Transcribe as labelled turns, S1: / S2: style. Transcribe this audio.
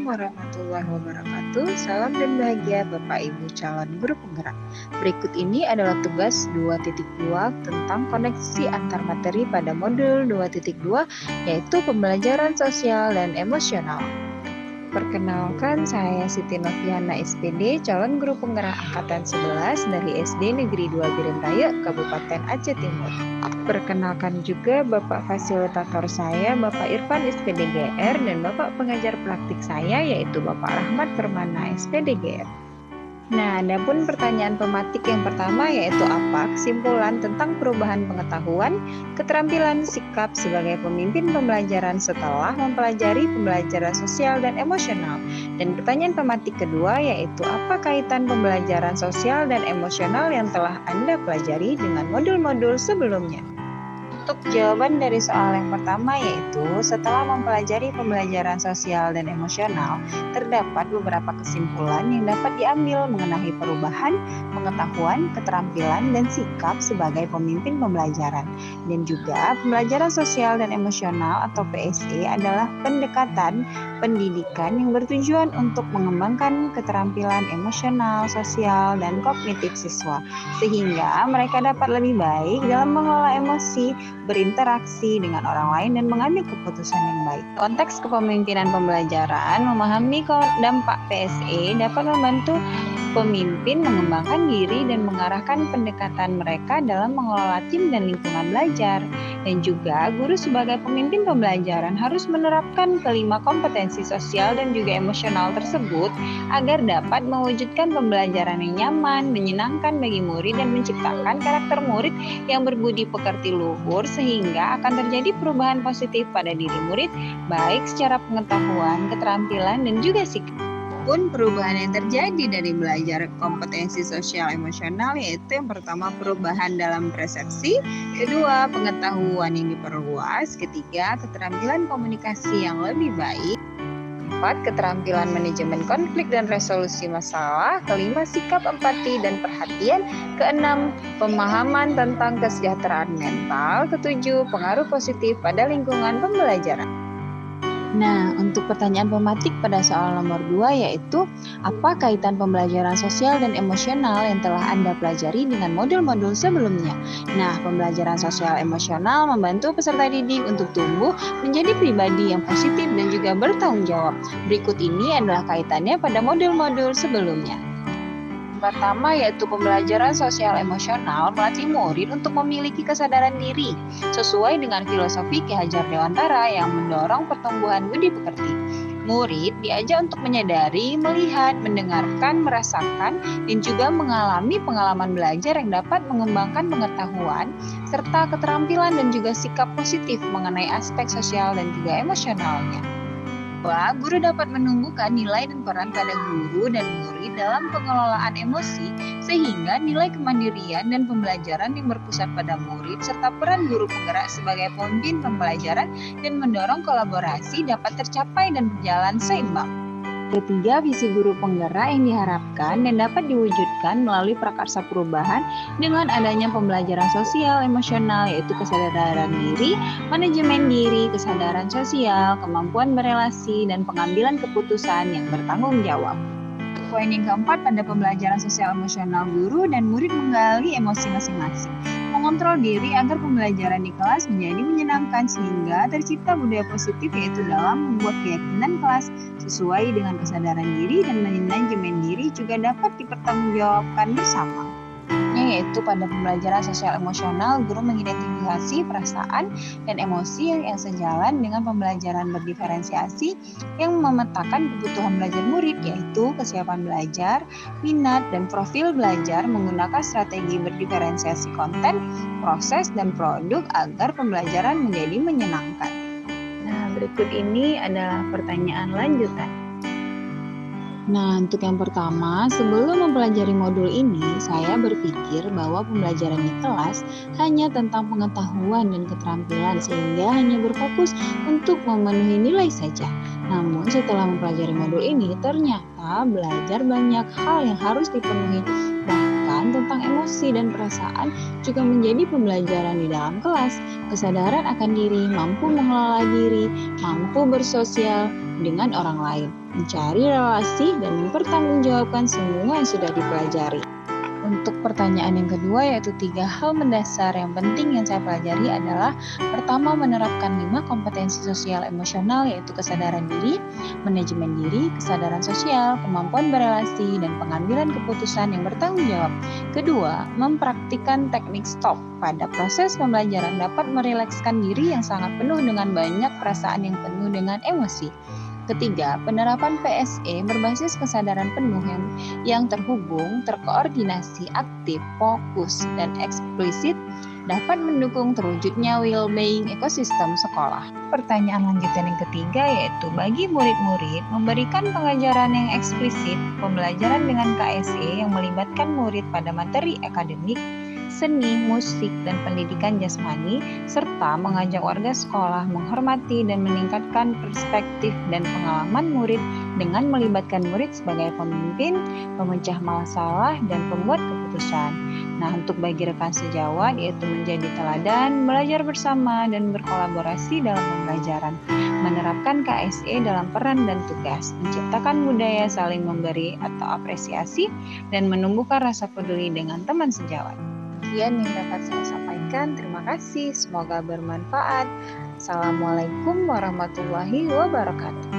S1: Assalamualaikum warahmatullahi wabarakatuh. Salam dan bahagia Bapak Ibu calon guru penggerak. Berikut ini adalah tugas 2.2 tentang koneksi antar materi pada modul 2.2 yaitu pembelajaran sosial dan emosional. Perkenalkan, saya Siti Noviana SPD, calon guru penggerak angkatan 11 dari SD Negeri 2 Birenraya, Kabupaten Aceh Timur. Perkenalkan juga Bapak fasilitator saya, Bapak Irfan SPDGR, dan Bapak pengajar praktik saya, yaitu Bapak Rahmat Permana SPDGR. Nah, adapun pertanyaan pematik yang pertama yaitu apa kesimpulan tentang perubahan pengetahuan, keterampilan, sikap sebagai pemimpin pembelajaran setelah mempelajari pembelajaran sosial dan emosional. Dan pertanyaan pematik kedua yaitu apa kaitan pembelajaran sosial dan emosional yang telah Anda pelajari dengan modul-modul sebelumnya. Untuk jawaban dari soal yang pertama yaitu setelah mempelajari pembelajaran sosial dan emosional, terdapat beberapa kesimpulan yang dapat diambil mengenai perubahan, pengetahuan, keterampilan, dan sikap sebagai pemimpin pembelajaran. Dan juga pembelajaran sosial dan emosional atau PSE adalah pendekatan pendidikan yang bertujuan untuk mengembangkan keterampilan emosional, sosial, dan kognitif siswa, sehingga mereka dapat lebih baik dalam mengelola emosi, berinteraksi dengan orang lain, dan mengambil keputusan yang baik. Konteks kepemimpinan pembelajaran, memahami dampak PSE dapat membantu pemimpin mengembangkan diri dan mengarahkan pendekatan mereka dalam mengelola tim dan lingkungan belajar. Dan juga guru sebagai pemimpin pembelajaran harus menerapkan kelima kompetensi sosial dan juga emosional tersebut agar dapat mewujudkan pembelajaran yang nyaman, menyenangkan bagi murid dan menciptakan karakter murid yang berbudi pekerti luhur sehingga akan terjadi perubahan positif pada diri murid baik secara pengetahuan, keterampilan, dan juga sikap. Pun perubahan yang terjadi dari belajar kompetensi sosial emosional yaitu yang pertama perubahan dalam persepsi, kedua pengetahuan yang diperluas, ketiga keterampilan komunikasi yang lebih baik, keempat keterampilan manajemen konflik dan resolusi masalah, kelima sikap empati dan perhatian, keenam pemahaman tentang kesejahteraan mental, ketujuh pengaruh positif pada lingkungan pembelajaran. Nah, untuk pertanyaan pematik pada soal nomor 2 yaitu apa kaitan pembelajaran sosial dan emosional yang telah Anda pelajari dengan modul-modul sebelumnya? Nah, pembelajaran sosial emosional membantu peserta didik untuk tumbuh menjadi pribadi yang positif dan juga bertanggung jawab. Berikut ini adalah kaitannya pada modul-modul sebelumnya. Pertama yaitu pembelajaran sosial emosional melatih murid untuk memiliki kesadaran diri sesuai dengan filosofi Ki Hajar Dewantara yang mendorong pertumbuhan budi pekerti. Murid diajak untuk menyadari, melihat, mendengarkan, merasakan, dan juga mengalami pengalaman belajar yang dapat mengembangkan pengetahuan serta keterampilan dan juga sikap positif mengenai aspek sosial dan juga emosionalnya. Guru dapat menumbuhkan nilai dan peran pada guru dan murid dalam pengelolaan emosi sehingga nilai kemandirian dan pembelajaran yang berpusat pada murid serta peran guru penggerak sebagai pemimpin pembelajaran dan mendorong kolaborasi dapat tercapai dan berjalan seimbang. Ketiga, visi guru penggerak yang diharapkan dan dapat diwujudkan melalui prakarsa perubahan dengan adanya pembelajaran sosial emosional yaitu kesadaran diri, manajemen diri, kesadaran sosial, kemampuan berelasi, dan pengambilan keputusan yang bertanggung jawab. Poin yang keempat pada pembelajaran sosial emosional, guru dan murid menggali emosi masing-masing, mengontrol diri agar pembelajaran di kelas menjadi menyenangkan sehingga tercipta budaya positif yaitu dalam membuat keyakinan kelas sesuai dengan kesadaran diri dan manajemen diri juga dapat dipertanggungjawabkan bersama. Yaitu pada pembelajaran sosial emosional, guru mengidentifikasi perasaan dan emosi yang sejalan dengan pembelajaran berdiferensiasi yang memetakan kebutuhan belajar murid yaitu kesiapan belajar, minat, dan profil belajar menggunakan strategi berdiferensiasi konten, proses, dan produk agar pembelajaran menjadi menyenangkan. Nah, berikut ini adalah pertanyaan lanjutan. Nah, untuk yang pertama, sebelum mempelajari modul ini, saya berpikir bahwa pembelajaran di kelas hanya tentang pengetahuan dan keterampilan sehingga hanya berfokus untuk memenuhi nilai saja. Namun setelah mempelajari modul ini, ternyata belajar banyak hal yang harus dipenuhi. Bahkan tentang emosi dan perasaan juga menjadi pembelajaran di dalam kelas. Kesadaran akan diri, mampu mengelola diri, mampu bersosial, dengan orang lain, mencari relasi, dan mempertanggungjawabkan semua yang sudah dipelajari. Untuk pertanyaan yang kedua, yaitu 3 hal mendasar yang penting yang saya pelajari adalah pertama, menerapkan 5 kompetensi sosial emosional, yaitu kesadaran diri, manajemen diri, kesadaran sosial, kemampuan berelasi, dan pengambilan keputusan yang bertanggung jawab. Kedua, mempraktikkan teknik stop pada proses pembelajaran dapat merilekskan diri yang sangat penuh dengan banyak perasaan yang penuh dengan emosi. Ketiga, penerapan PSE berbasis kesadaran penuh yang terhubung, terkoordinasi, aktif, fokus, dan eksplisit dapat mendukung terwujudnya well-being ekosistem sekolah. Pertanyaan lanjutan yang ketiga yaitu bagi murid-murid memberikan pengajaran yang eksplisit, pembelajaran dengan KSE yang melibatkan murid pada materi akademik, seni, musik, dan pendidikan jasmani, serta mengajak warga sekolah menghormati dan meningkatkan perspektif dan pengalaman murid dengan melibatkan murid sebagai pemimpin, pemecah masalah, dan pembuat keputusan. Nah, untuk bagi rekan sejawat yaitu menjadi teladan, belajar bersama, dan berkolaborasi dalam pembelajaran, menerapkan KSE dalam peran dan tugas, menciptakan budaya saling memberi atau apresiasi, dan menumbuhkan rasa peduli dengan teman sejawat. Sekian yang dapat saya sampaikan. Terima kasih. Semoga bermanfaat. Assalamualaikum warahmatullahi wabarakatuh.